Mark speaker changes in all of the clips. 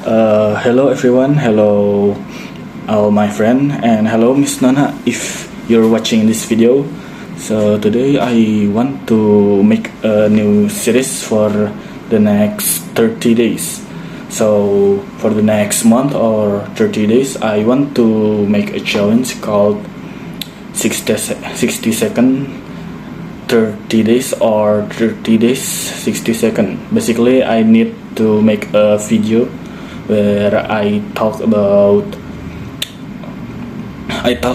Speaker 1: Hello everyone, hello all my friend, and hello Miss Nana if you're watching this video. So today I want to make a new series for the next 30 days. So for the next month or 30 days, I want to make a challenge called 60 second 30 days or 30 days 60 second. Basically I need to make a video where I talk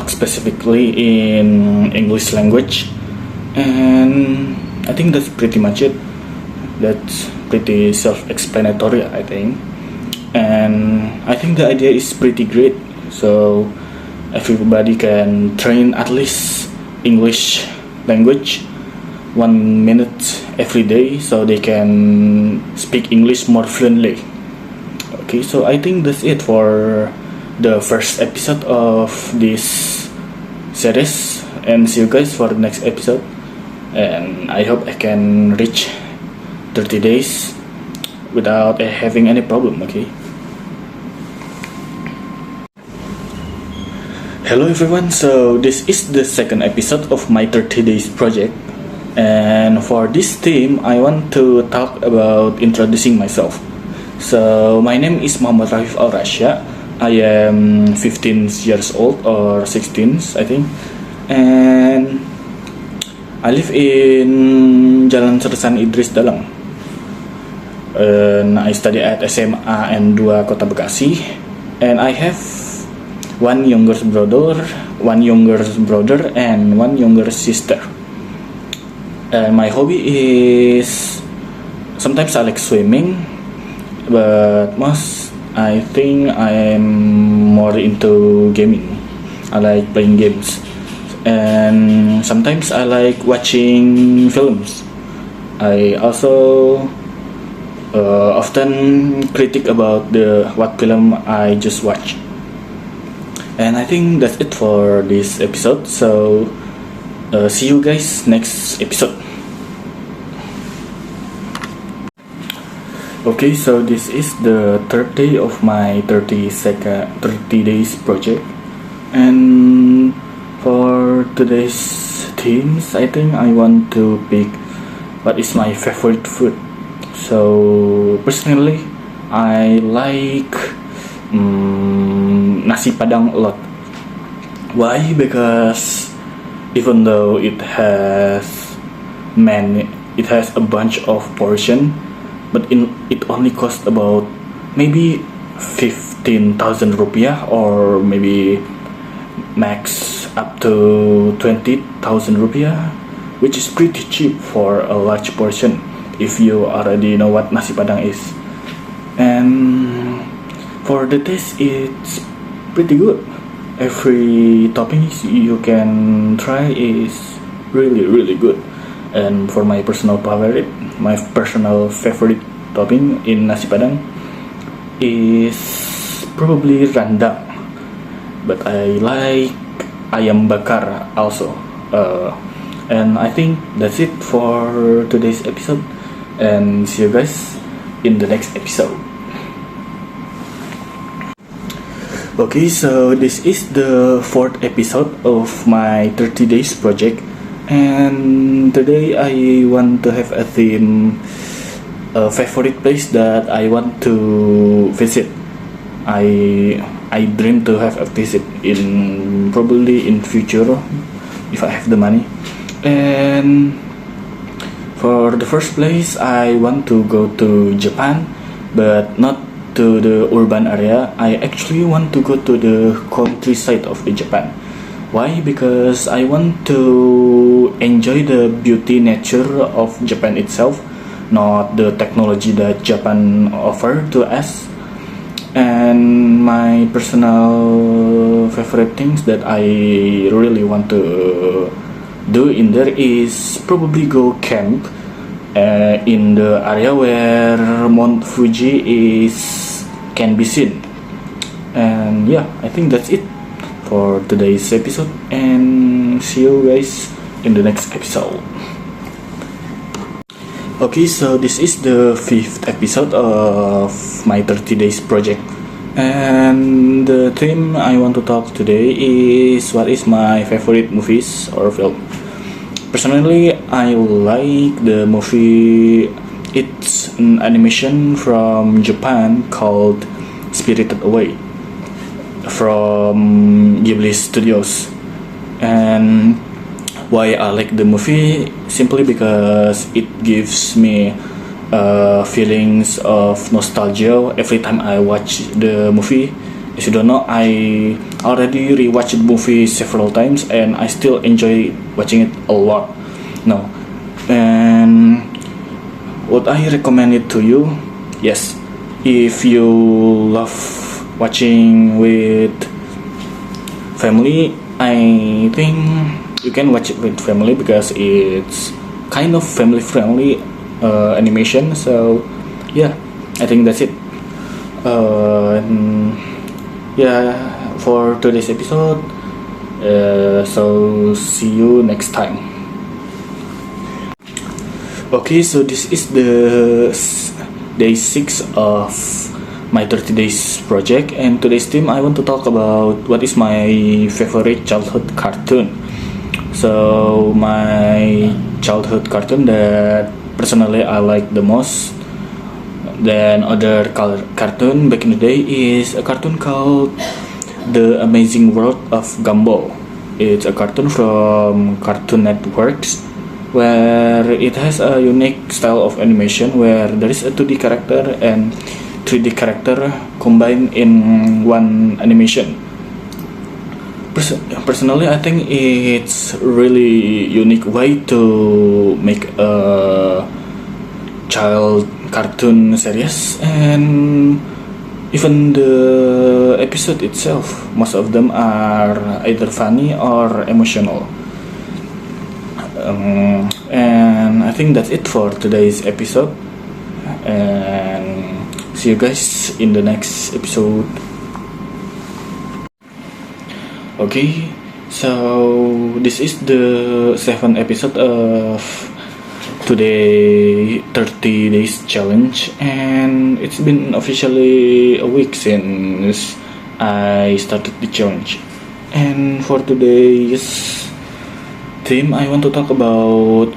Speaker 1: specifically in English language, and I think that's pretty much it. That's pretty self-explanatory, I think, and I think the idea is pretty great. So everybody can train at least English language 1 minute every day, so they can speak English more fluently. Okay, so I think that's it for the first episode of this series, and see you guys for the next episode. And I hope I can reach 30 days without having any problem. Okay. Hello everyone, so this is the second episode of my 30 days project, and for this theme I want to talk about introducing myself. So my name is Muhammad Rafif or Rasya. I am 15 years old or 16 I think, and I live in Jalan Sersan Idris Dalam, and I study at SMA N2 Kota Bekasi, and I have one younger brother, and one younger sister. And my hobby is sometimes I like swimming, but I think I'm more into gaming. I like playing games, and sometimes I like watching films. I also often critique about what film I just watched. And I think that's it for this episode. So see you guys next episode. Okay, so this is the third day of my 30 days project, and for today's themes, I think I want to pick what is my favorite food. So personally, I like nasi padang a lot. Why? Because even though it has a bunch of portion, but it only costs about maybe 15,000 rupiah, or maybe max up to 20,000 rupiah, which is pretty cheap for a large portion if you already know what nasi padang is. And for the taste, it's pretty good. Every topping you can try is really good. And for my personal favorite topping in nasi padang is probably rendang, but I like ayam bakar also. And I think that's it for today's episode, and see you guys in the next episode. Okay, so this is the fourth episode of my 30 days project, and today I want to have a theme, a favorite place that I want to visit. I dream to have a visit probably in future if I have the money. And for the first place, I want to go to Japan, but not to the urban area. I actually want to go to the countryside of the Japan. Why? Because I want to enjoy the beauty nature of Japan itself, not the technology that Japan offer to us. And my personal favorite things that I really want to do in there is probably go camp in the area where Mount Fuji can be seen. And yeah, I think that's it for today's episode, and see you guys in the next episode. Okay, so this is the fifth episode of my 30 days project. And the theme I want to talk today is what is my favorite movies or film. Personally, I like the movie. It's an animation from Japan called Spirited Away from Ghibli Studios. And why I like the movie? Simply because it gives me feelings of nostalgia every time I watch the movie. If you don't know, I already rewatched the movie several times and I still enjoy watching it a lot. No, and would I recommend it to you? Yes, if you love watching with family, I think you can watch it with family because it's kind of family friendly animation. So yeah, I think that's it. Yeah, for today's episode. So see you next time. Okay, so this is the day 6 of my 30 days project, and today's theme I want to talk about what is my favorite childhood cartoon. So my childhood cartoon that personally I like the most than other cartoon back in the day is a cartoon called The Amazing World of Gumball. It's a cartoon from Cartoon Networks where it has a unique style of animation where there is a 2D character and 3D character combined in one animation. Personally, I think it's really unique way to make a child cartoon series, and even the episode itself, most of them are either funny or emotional. And I think that's it for today's episode, and see you guys in the next episode. Okay, so this is the 7th episode of today 30 days challenge, and it's been officially a week since I started the challenge. And for today's theme, I want to talk about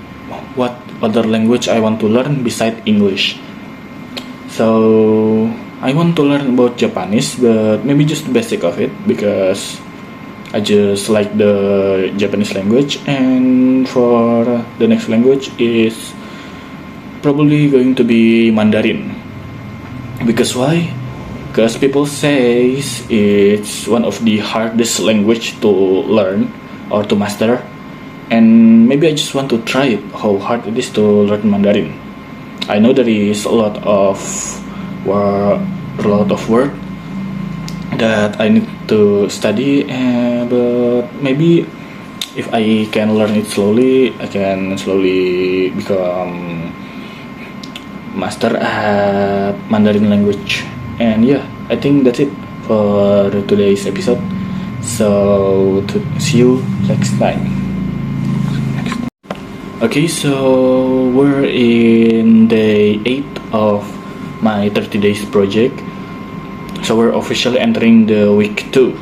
Speaker 1: what other language I want to learn beside English. So I want to learn about Japanese, but maybe just the basic of it because I just like the Japanese language. And for the next language is probably going to be Mandarin. Because why? Because people say it's one of the hardest language to learn or to master, and maybe I just want to try it, how hard it is to learn Mandarin. I know there is a lot of work that I need to study, but maybe if I can learn it slowly, I can slowly become master at Mandarin language. And yeah, I think that's it for today's episode. So see you next time. Okay, so we're in day 8 of my 30 days project. So we're officially entering the week 2.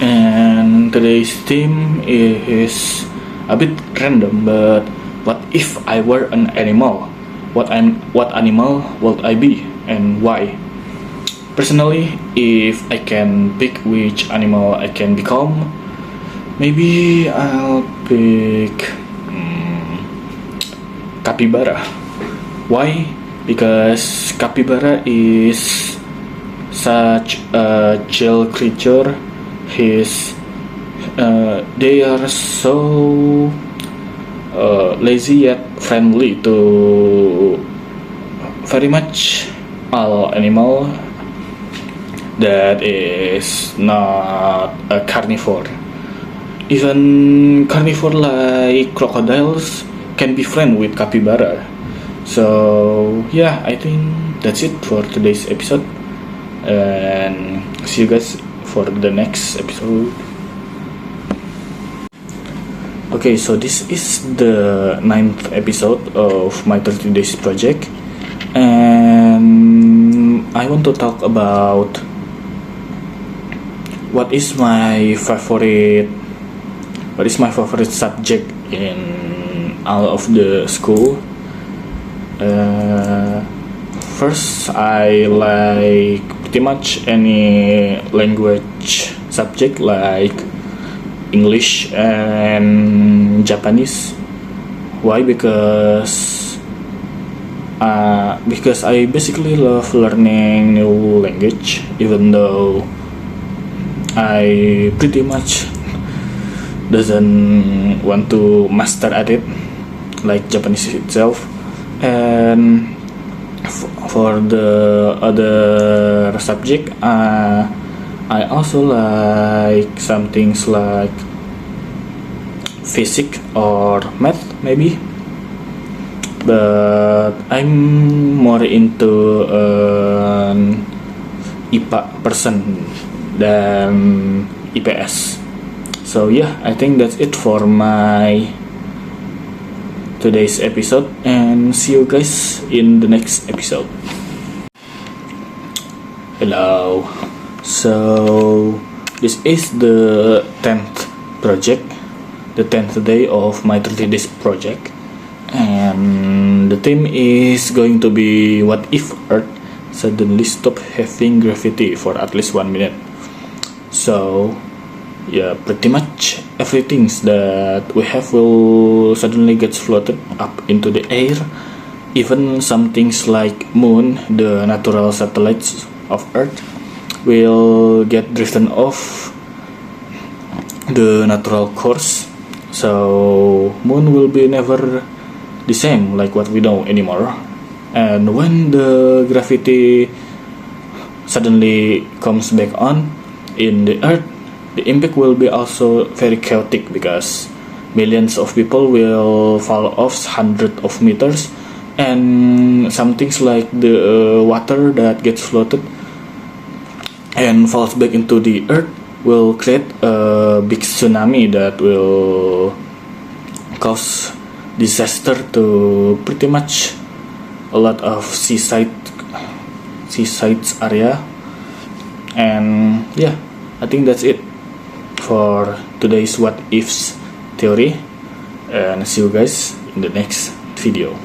Speaker 1: And today's theme is a bit random, but what if I were an animal? What animal would I be and why? Personally, if I can pick which animal I can become, maybe I'll pick capybara. Why? Because capybara is such a chill creature. They are so lazy yet friendly to very much all animal that is not a carnivore. Even carnivore like crocodiles can be friend with capybara. So yeah, I think that's it for today's episode, and see you guys for the next episode. Okay, so this is the 9th episode of my 30 days project, and I want to talk about what is my favorite subject in all of the school. First, I like pretty much any language subject like English and Japanese. Why? Because I basically love learning new language, even though I pretty much doesn't want to master at it like Japanese itself. And for the other subject, I also like some things like physics or math maybe, but I'm more into an IPA person than IPS. So yeah, I think that's it for my today's episode, and see you guys in the next episode. Hello. So this is the 10th project, the 10th day of my 30 days project, and the theme is going to be what if Earth suddenly stopped having gravity for at least 1 minute. So yeah, pretty much everything that we have will suddenly get floated up into the air. Even some things like moon, the natural satellites of Earth, will get driven off the natural course. So moon will be never the same like what we know anymore. And when the gravity suddenly comes back on in the Earth, the impact will be also very chaotic because millions of people will fall off hundreds of meters, and some things like the water that gets floated and falls back into the Earth will create a big tsunami that will cause disaster to pretty much a lot of seasides area. And yeah, I think that's it for today's what ifs theory, and see you guys in the next video.